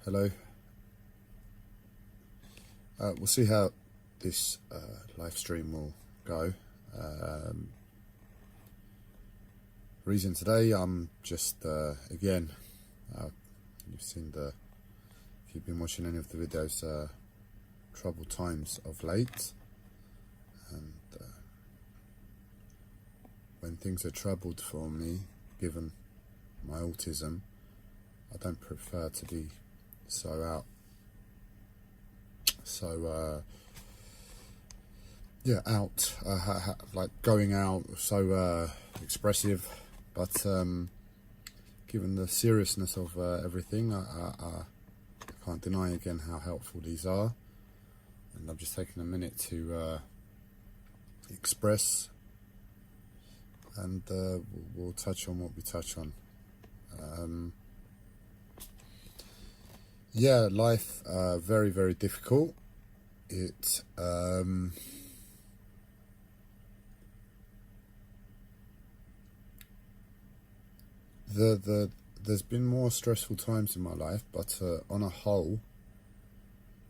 Hello. We'll see how this live stream will go. Reason today, I'm just again. You've seen if you've been watching any of the videos, troubled times of late, and when things are troubled for me, given my autism, I don't prefer to be like going out so expressive, but given the seriousness of everything, I can't deny again how helpful these are, and I'm just taking a minute to express, and we'll touch on what we touch on. Life very, very difficult. There's been more stressful times in my life, but on a whole,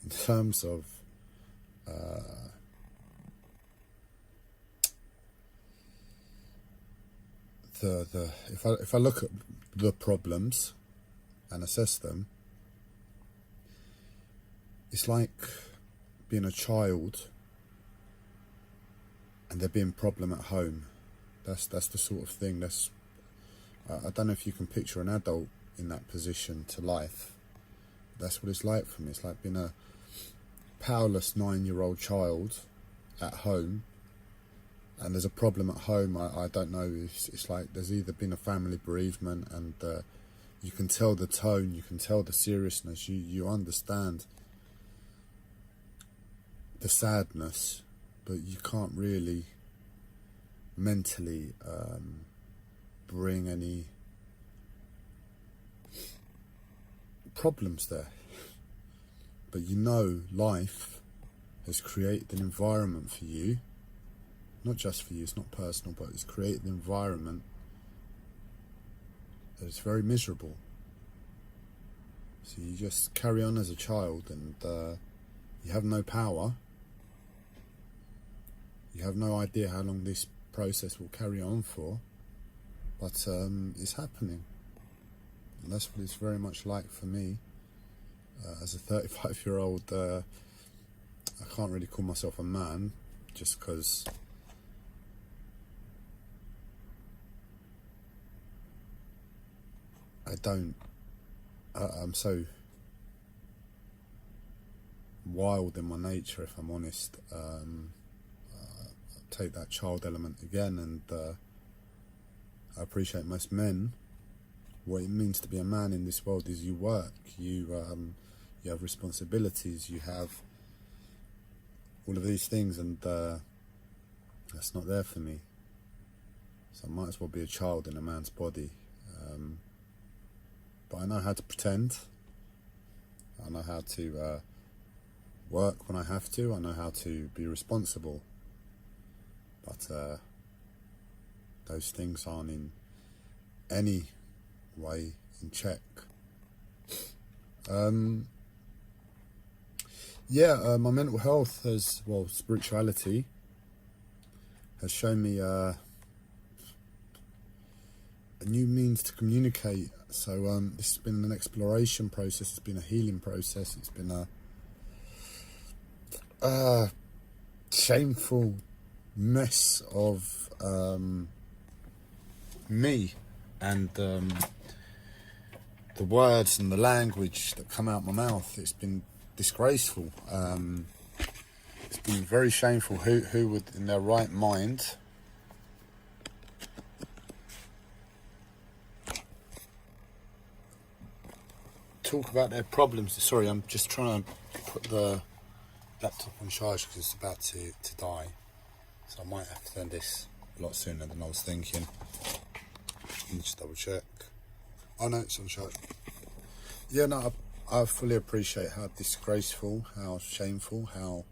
in terms of if I look at the problems and assess them, it's like being a child and there being a problem at home. That's the sort of thing. I don't know if you can picture an adult in that position to life. That's what it's like for me. It's like being a powerless 9-year-old child at home, and there's a problem at home. I don't know. It's like there's either been a family bereavement, and you can tell the tone, you can tell the seriousness, you understand the sadness, but you can't really mentally bring any problems there. But you know, life has created an environment for you, not just for you, it's not personal, but it's created an environment that is very miserable. So you just carry on as a child, and you have no power. You have no idea how long this process will carry on for, but it's happening. And that's what it's very much like for me. As a 35-year-old, I can't really call myself a man, just because I'm so wild in my nature, if I'm honest. Take that child element again, and I appreciate most men. What it means to be a man in this world is you work, you have responsibilities, you have all of these things, and that's not there for me. So I might as well be a child in a man's body. But I know how to pretend. I know how to work when I have to. I know how to be responsible. But those things aren't in any way in check. My mental health spirituality has shown me a new means to communicate. So this has been an exploration process, it's been a healing process, it's been a shameful mess of me and the words and the language that come out my mouth. It's been disgraceful. It's been very shameful. Who would in their right mind talk about their problems? Sorry, I'm just trying to put the laptop on charge because it's about to die. So I might have to turn this a lot sooner than I was thinking. Let me just double check. Oh no, it's on charge. Yeah, no, I fully appreciate how disgraceful, how shameful, how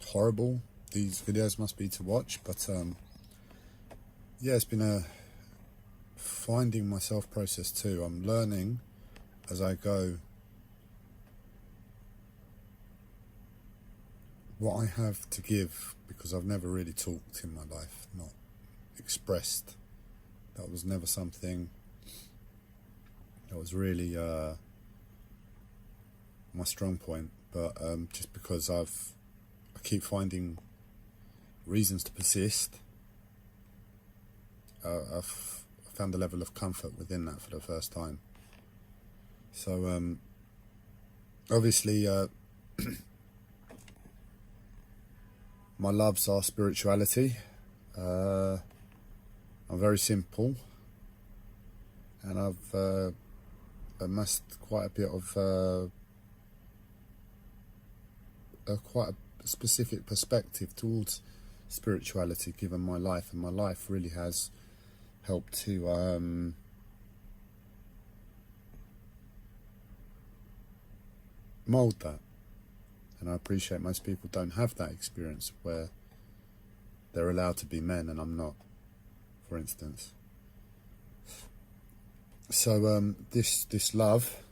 horrible these videos must be to watch. But it's been a finding myself process too. I'm learning as I go, what I have to give, because I've never really talked in my life, not expressed. That was never something that was really my strong point. But just because I keep finding reasons to persist, I've found a level of comfort within that for the first time. So obviously my loves are spirituality. I'm very simple, and I've amassed quite a bit of quite a specific perspective towards spirituality, given my life, and my life really has helped to mould that. And I appreciate most people don't have that experience where they're allowed to be men and I'm not, for instance. So this love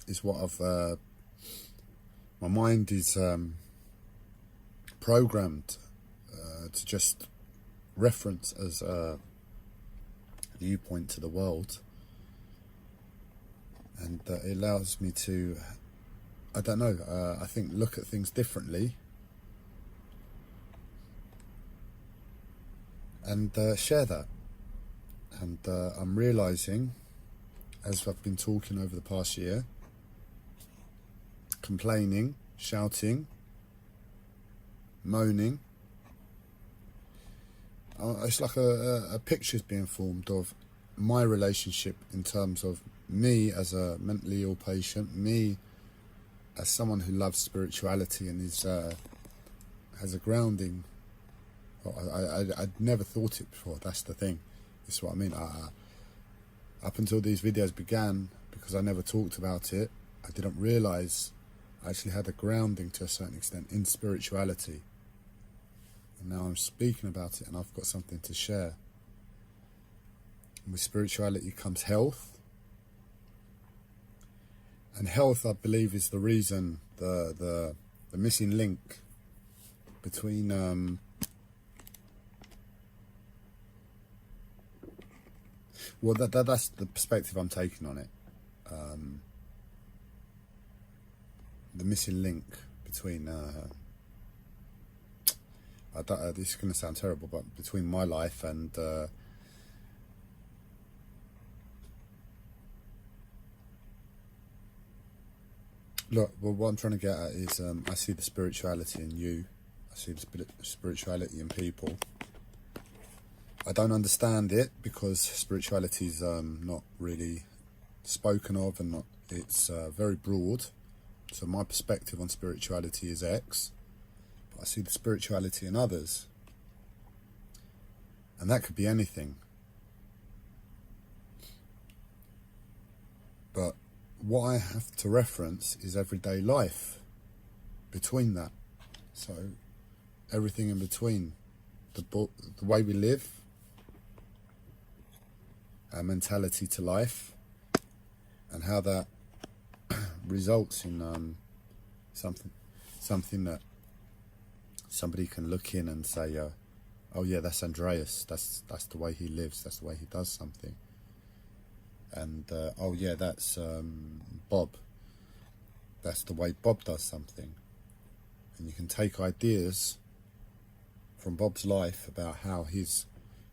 is what I've my mind is programmed to just reference as a viewpoint to the world, and it allows me to, I don't know, I think look at things differently and share that. And I'm realising, as I've been talking over the past year, complaining, shouting, moaning, it's like a picture's being formed of my relationship in terms of me as a mentally ill patient, me as someone who loves spirituality and is has a grounding. I'd never thought it before. That's the thing. That's what I mean. Up until these videos began, because I never talked about it, I didn't realise I actually had a grounding to a certain extent in spirituality. And now I'm speaking about it and I've got something to share. And with spirituality comes health. And health, I believe, is the reason, the missing link between well, that's the perspective I'm taking on it. The missing link between this is going to sound terrible, but between my life and look, well, what I'm trying to get at is I see the spirituality in you. I see the spirituality in people. I don't understand it because spirituality is not really spoken of, and it's very broad. So my perspective on spirituality is X, but I see the spirituality in others, and that could be anything. But what I have to reference is everyday life between that. So everything in between, the way we live, our mentality to life, and how that results in something that somebody can look in and say, oh yeah, that's Andreas, that's the way he lives, that's the way he does something. And oh yeah, that's Bob, that's the way Bob does something. And you can take ideas from Bob's life about how his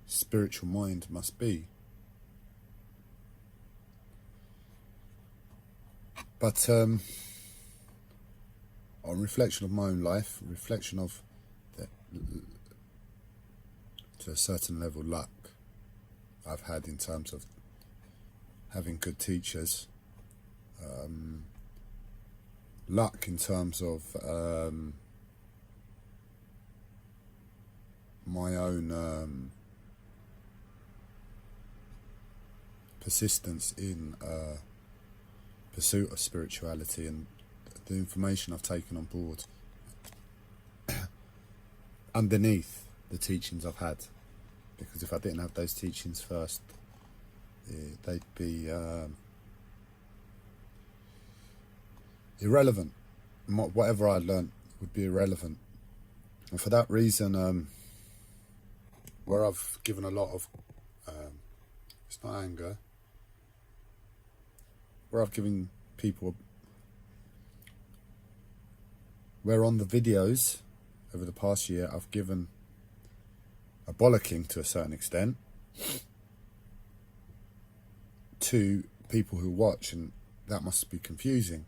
spiritual mind must be. But on reflection of my own life, reflection of the, to a certain level, luck I've had in terms of having good teachers, luck in terms of my own persistence in pursuit of spirituality, and the information I've taken on board underneath the teachings I've had. Because if I didn't have those teachings first, they'd be irrelevant. Whatever I learnt would be irrelevant. And for that reason, where I've given a lot of, it's not anger, where I've given people, where on the videos over the past year I've given a bollocking to a certain extent to people who watch, and that must be confusing.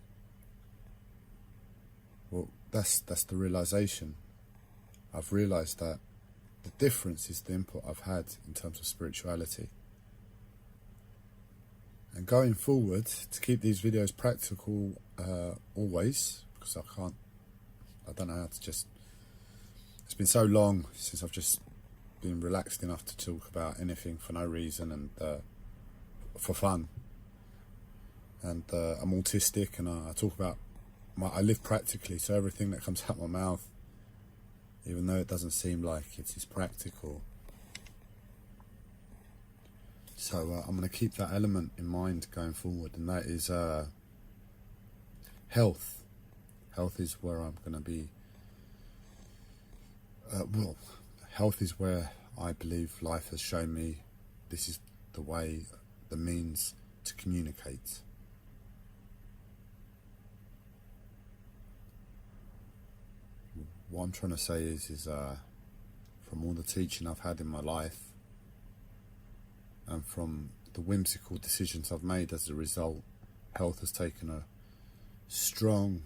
Well, that's the realization. I've realized that the difference is the input I've had in terms of spirituality. And going forward, to keep these videos practical always, because I don't know how to just, it's been so long since I've just been relaxed enough to talk about anything for no reason and for fun. And I'm autistic, and I talk about, I live practically, so everything that comes out my mouth, even though it doesn't seem like it, is practical. So I'm going to keep that element in mind going forward, and that is health. Health is where I'm going to be, health is where I believe life has shown me this is the way, the means to communicate. What I'm trying to say is from all the teaching I've had in my life, and from the whimsical decisions I've made as a result, health has taken a strong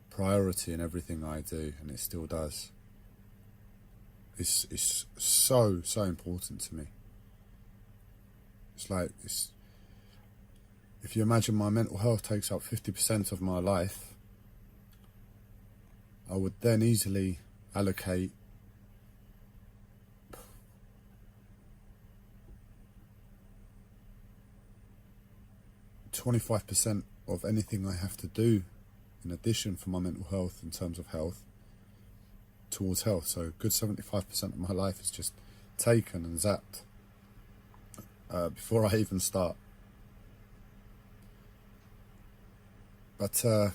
priority in everything I do, and it still does. It's so important to me. It's like, if you imagine my mental health takes up 50% of my life, I would then easily allocate 25% of anything I have to do in addition for my mental health in terms of health towards health. So a good 75% of my life is just taken and zapped before I even start. But I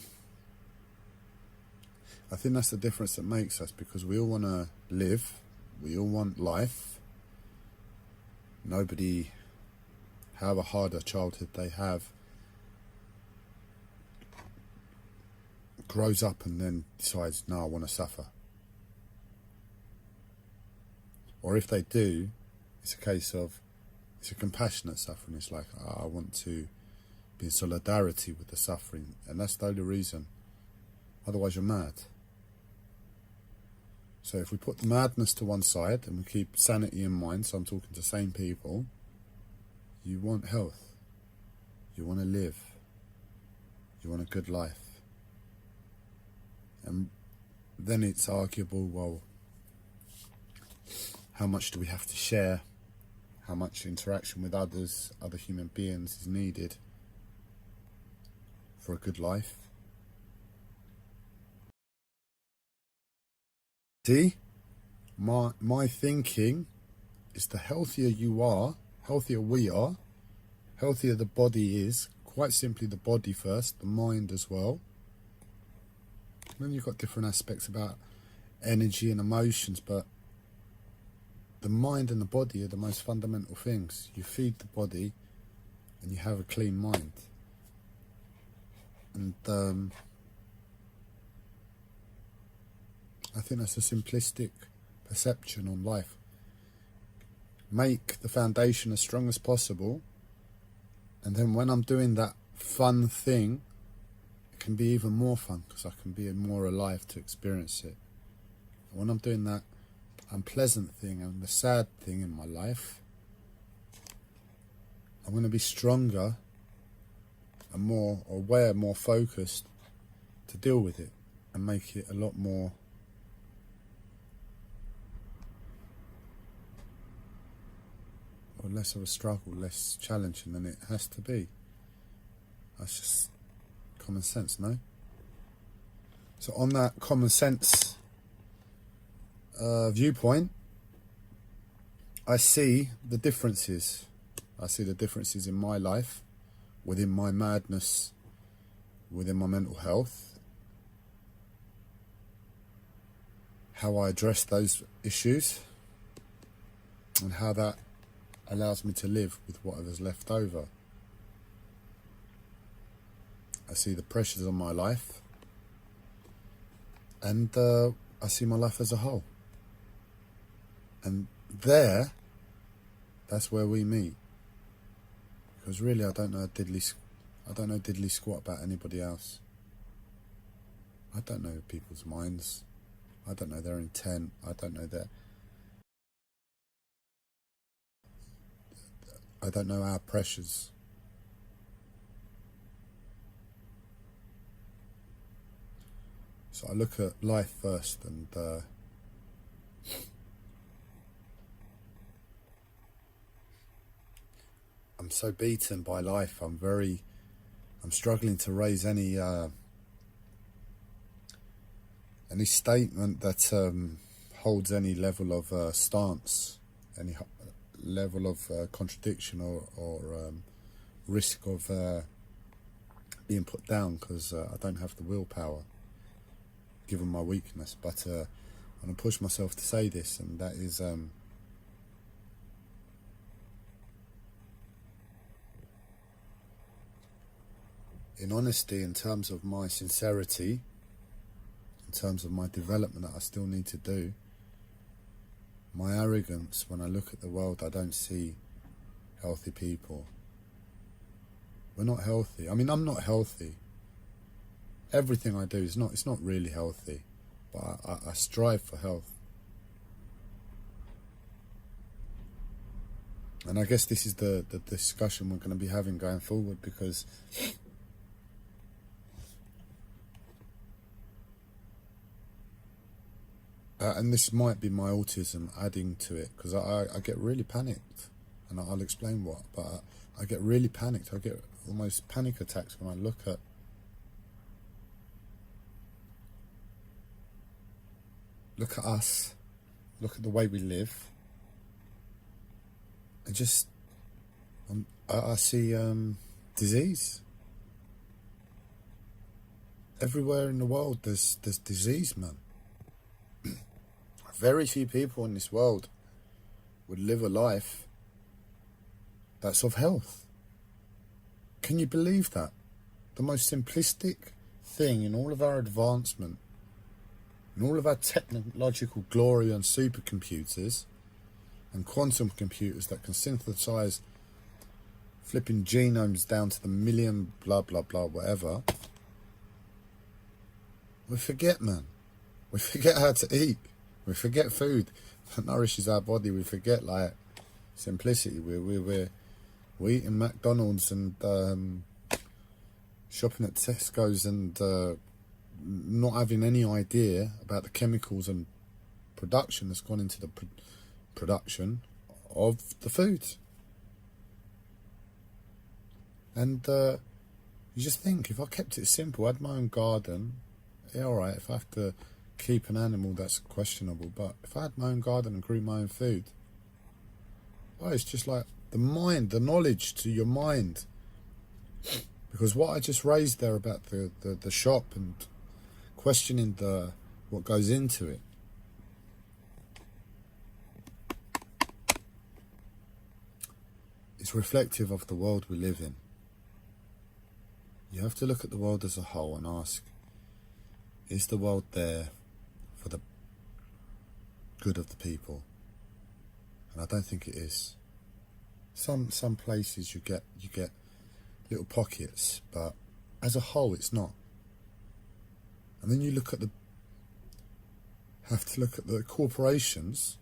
think that's the difference that makes us, because we all want to live, we all want life. Nobody, however hard a childhood they have, grows up and then decides, no, I want to suffer. Or if they do, it's a case of, it's a compassionate suffering. It's like, I want to be in solidarity with the suffering, and that's the only reason. Otherwise you're mad. So if we put the madness to one side and we keep sanity in mind, so I'm talking to sane people, you want health, you want to live, you want a good life. And then it's arguable, well, how much do we have to share? How much interaction with others, other human beings is needed for a good life? See, my thinking is the healthier you are, healthier we are, healthier the body is, quite simply the body first, the mind as well. And then you've got different aspects about energy and emotions, but the mind and the body are the most fundamental things. You feed the body and you have a clean mind. And I think that's a simplistic perception on life. Make the foundation as strong as possible, and then when I'm doing that fun thing, it can be even more fun because I can be more alive to experience it. And when I'm doing that unpleasant thing and the sad thing in my life, I'm going to be stronger and more aware, more focused to deal with it and make it a lot more or less of a struggle, less challenging than it has to be. That's just common sense, no? So on that common sense viewpoint, I see the differences. I see the differences in my life, within my madness, within my mental health, how I address those issues, and how that allows me to live with whatever's left over. I see the pressures on my life, and I see my life as a whole. And that's where we meet. Because really, I don't know diddly squat about anybody else. I don't know people's minds. I don't know their intent. I don't know our pressures. So I look at life first, and I'm so beaten by life. I'm struggling to raise any statement that holds any level of stance, any level of contradiction or risk of being put down, because I don't have the willpower, given my weakness. But I'm going to push myself to say this, and that is in honesty, in terms of my sincerity, in terms of my development that I still need to do, my arrogance, when I look at the world, I don't see healthy people. We're not healthy. I mean, I'm not healthy. Everything I do is not, it's not really healthy, but I strive for health. And I guess this is the discussion we're going to be having going forward, because and this might be my autism adding to it, because I get really panicked, and I'll explain what, but I get really panicked. I get almost panic attacks when I look at us, look at the way we live. I see disease. Everywhere in the world there's disease, man. Very few people in this world would live a life that's of health. Can you believe that? The most simplistic thing in all of our advancement, in all of our technological glory and supercomputers and quantum computers that can synthesize flipping genomes down to the million blah blah blah whatever, we forget, man. We forget how to eat. We forget food that nourishes our body. We forget, like, simplicity. We're eating McDonald's and shopping at Tesco's and not having any idea about the chemicals and production that's gone into the production of the food. And you just think, if I kept it simple, I had my own garden, yeah, all right. If I have to keep an animal, that's questionable, but if I had my own garden and grew my own food, well, it's just like the mind, the knowledge to your mind. Because what I just raised there about the shop and questioning what goes into it, it's reflective of the world we live in. You have to look at the world as a whole and ask, is the world there for the good of the people? And I don't think it is. Some places you get little pockets, but as a whole it's not. And then you have to look at the corporations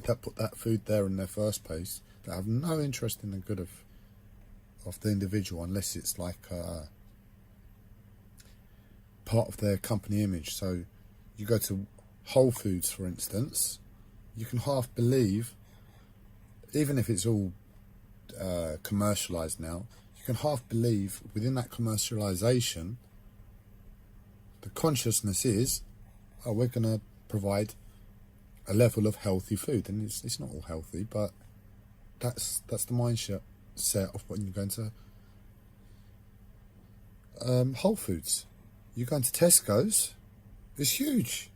that put that food there in their first place, that have no interest in the good of the individual, unless it's like part of their company image. So you go to Whole Foods, for instance, you can half believe, even if it's all commercialized now, you can half believe within that commercialization, the consciousness is, oh, we're going to provide a level of healthy food. And it's not all healthy, but that's the mindset of when you're going to Whole Foods. You go into Tesco's, it's huge.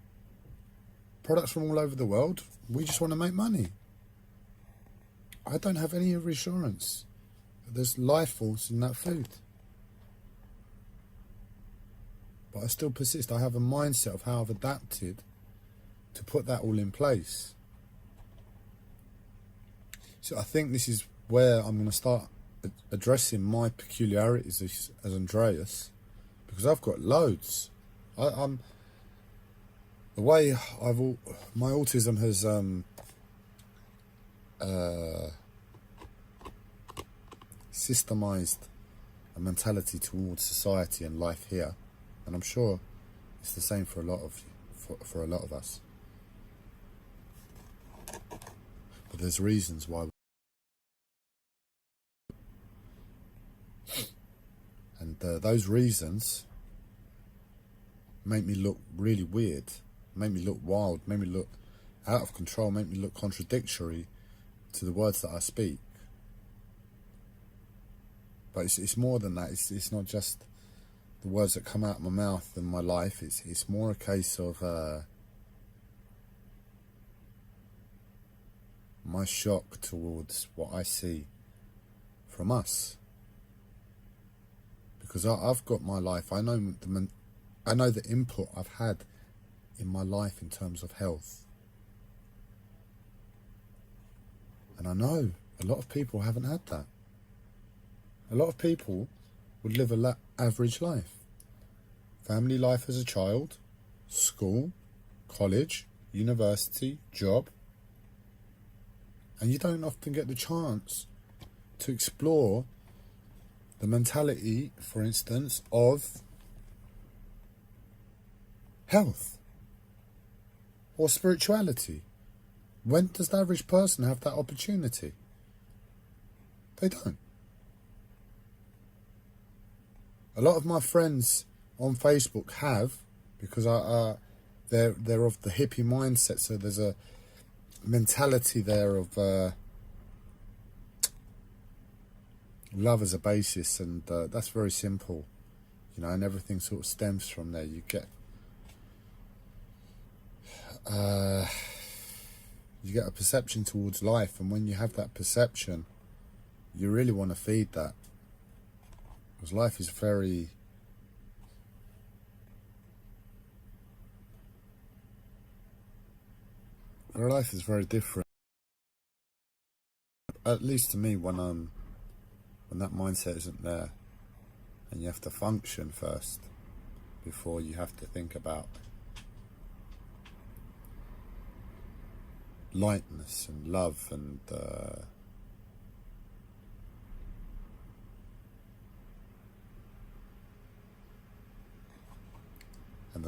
products from all over the world. We just want to make money. I don't have any reassurance that there's life force in that food. But I still persist. I have a mindset of how I've adapted to put that all in place. So I think this is where I'm going to start addressing my peculiarities as Andreas, because I've got loads. I'm the way my autism has systemized a mentality towards society and life here, and I'm sure it's the same for a lot of for a lot of us. But there's reasons why, and those reasons make me look really weird, make me look wild, make me look out of control, make me look contradictory to the words that I speak. But it's more than that. It's not just the words that come out of my mouth and my life. It's more a case of my shock towards what I see from us. Because I've got my life. I know the input I've had in my life in terms of health. And I know a lot of people haven't had that. A lot of people would live a average life. Family life as a child, school, college, university, job. And you don't often get the chance to explore the mentality, for instance, of health or spirituality. When does the average person have that opportunity? They don't. A lot of my friends on Facebook have, because they're of the hippie mindset, so there's a mentality there of love as a basis, and that's very simple, and everything sort of stems from there. You get a perception towards life, and when you have that perception, you really want to feed that, because life is very different, at least to me, when that mindset isn't there, and you have to function first before you have to think about lightness and love and the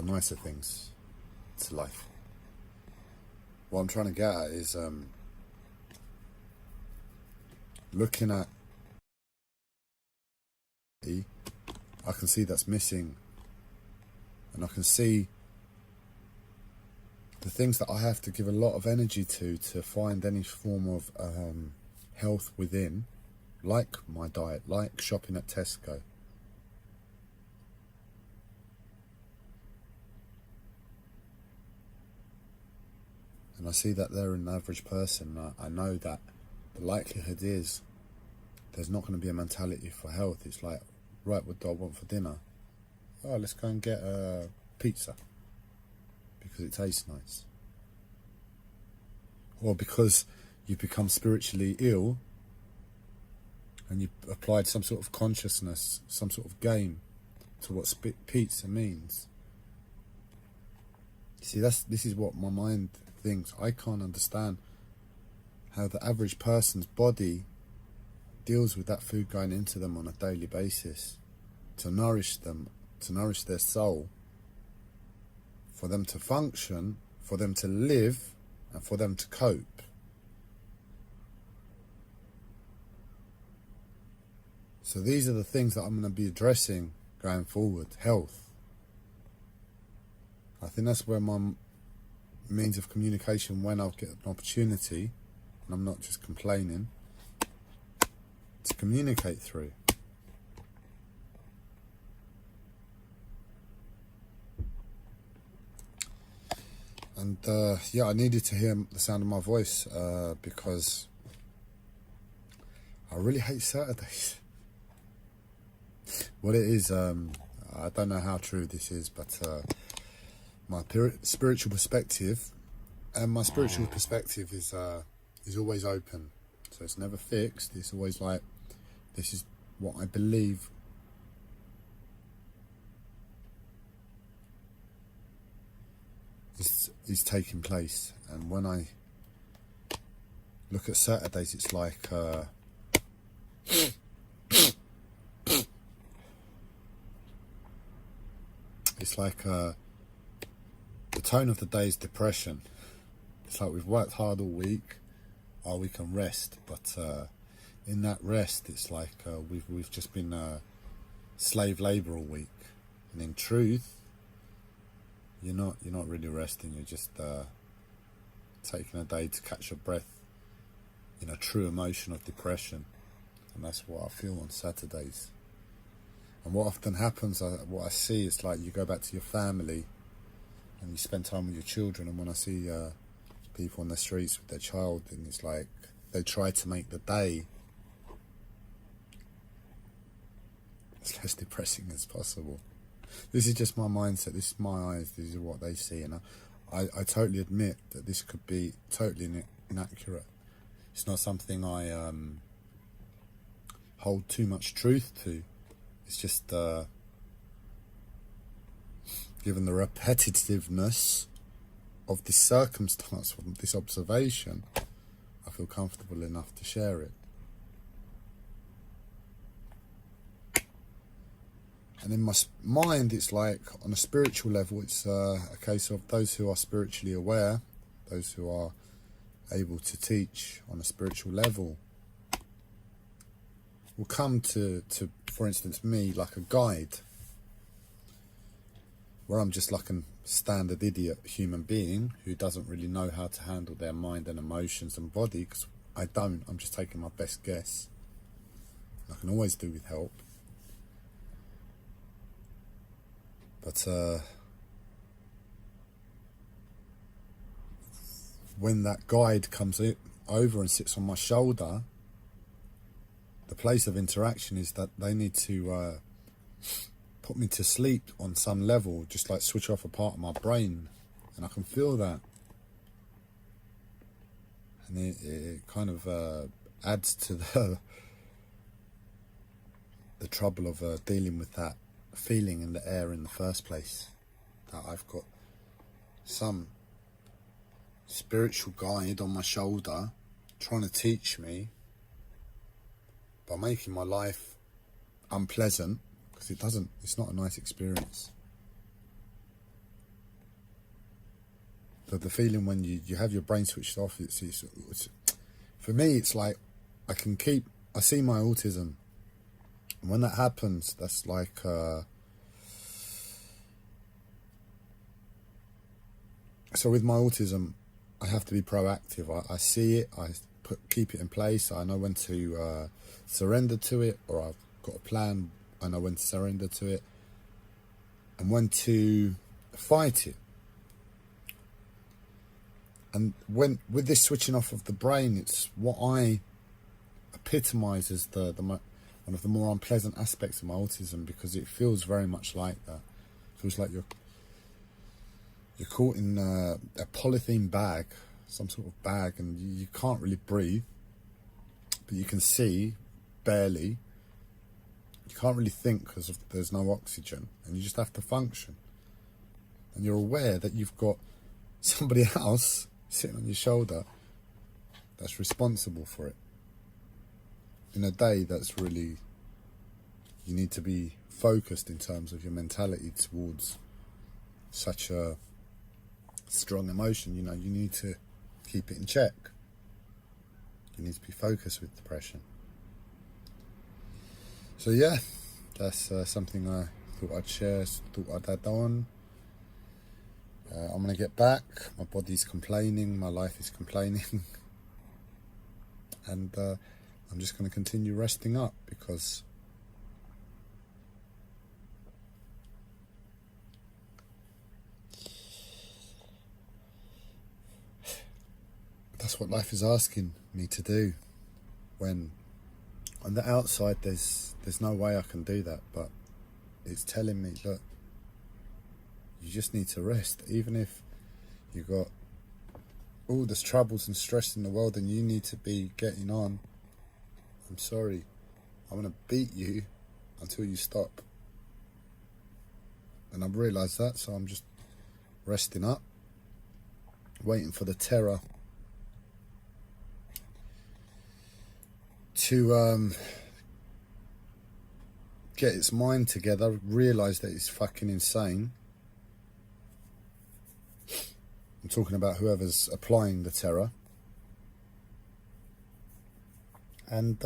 nicer things to life. What I'm trying to get at is looking at I can see that's missing, and I can see the things that I have to give a lot of energy to find any form of health within, like my diet, like shopping at Tesco. And I see that they're an average person. I know that the likelihood is there's not going to be a mentality for health. It's like, right, what do I want for dinner? Oh, let's go and get a pizza because it tastes nice. Or because you've become spiritually ill and you've applied some sort of consciousness, some sort of game to what pizza means. See, this is what my mind thinks. I can't understand how the average person's body deals with that food going into them on a daily basis to nourish them, to nourish their soul, for them to function, for them to live, and for them to cope. So these are the things that I'm going to be addressing going forward. Health. I think that's where my means of communication, when I'll get an opportunity, and I'm not just complaining, to communicate through. And yeah, I needed to hear the sound of my voice because I really hate Saturdays. What it is, I don't know how true this is, but my spiritual perspective, and my spiritual perspective is always open. So it's never fixed. It's always like, this is what I believe is taking place. And when I look at Saturdays, it's like the tone of the day is depression. It's like we've worked hard all week. Oh, we can rest, but in that rest, it's like we've just been slave labour all week. And in truth, you're not really resting. You're just taking a day to catch your breath in a true emotion of depression. And that's what I feel on Saturdays. And what often happens, what I see, is like you go back to your family and you spend time with your children. And when I see people on the streets with their child, and it's like they try to make the day as less depressing as possible. This is just my mindset. This is my eyes. This is what they see. And I totally admit that this could be totally inaccurate. It's not something I hold too much truth to. It's just given the repetitiveness of this circumstance, from this observation, I feel comfortable enough to share it. And in my mind, it's like, on a spiritual level, it's a case of those who are spiritually aware, those who are able to teach on a spiritual level, will come to, for instance, me, like a guide, where I'm just like a standard idiot human being who doesn't really know how to handle their mind and emotions and body, because I don't. I'm just taking my best guess. I can always do with help. But when that guide comes over and sits on my shoulder, the place of interaction is that they need to put me to sleep on some level, just like switch off a part of my brain, and I can feel that. And it kind of adds to the trouble of dealing with that feeling in the air in the first place, that I've got some spiritual guide on my shoulder trying to teach me by making my life unpleasant, because it's not a nice experience. The feeling when you have your brain switched off, it's for me, it's like I see my autism. And when that happens, that's like so with my autism, I have to be proactive. I see it, keep it in place. I know when to surrender to it, or I've got a plan. I know when to surrender to it and when to fight it. And with this switching off of the brain, it's what I epitomise as one of the more unpleasant aspects of my autism, because it feels very much like that. It feels like you're caught in a polythene bag, some sort of bag, and you can't really breathe, but you can see barely. You can't really think because there's no oxygen, and you just have to function. And you're aware that you've got somebody else sitting on your shoulder that's responsible for it. In a day that's really, you need to be focused in terms of your mentality towards such a strong emotion. You need to keep it in check. You need to be focused with depression. So yeah, that's something I thought I'd share, thought I'd add on. I'm going to get back. My body's complaining, my life is complaining. And I'm just going to continue resting up, because that's what life is asking me to do, when on the outside there's no way I can do that, but it's telling me, look, you just need to rest. Even if you've got all this troubles and stress in the world and you need to be getting on, I'm sorry, I'm going to beat you until you stop. And I've realised that, so I'm just resting up, waiting for the terror to get its mind together, realise that it's fucking insane. I'm talking about whoever's applying the terror. And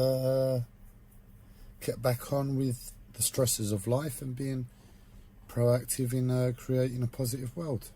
get back on with the stresses of life and being proactive in creating a positive world.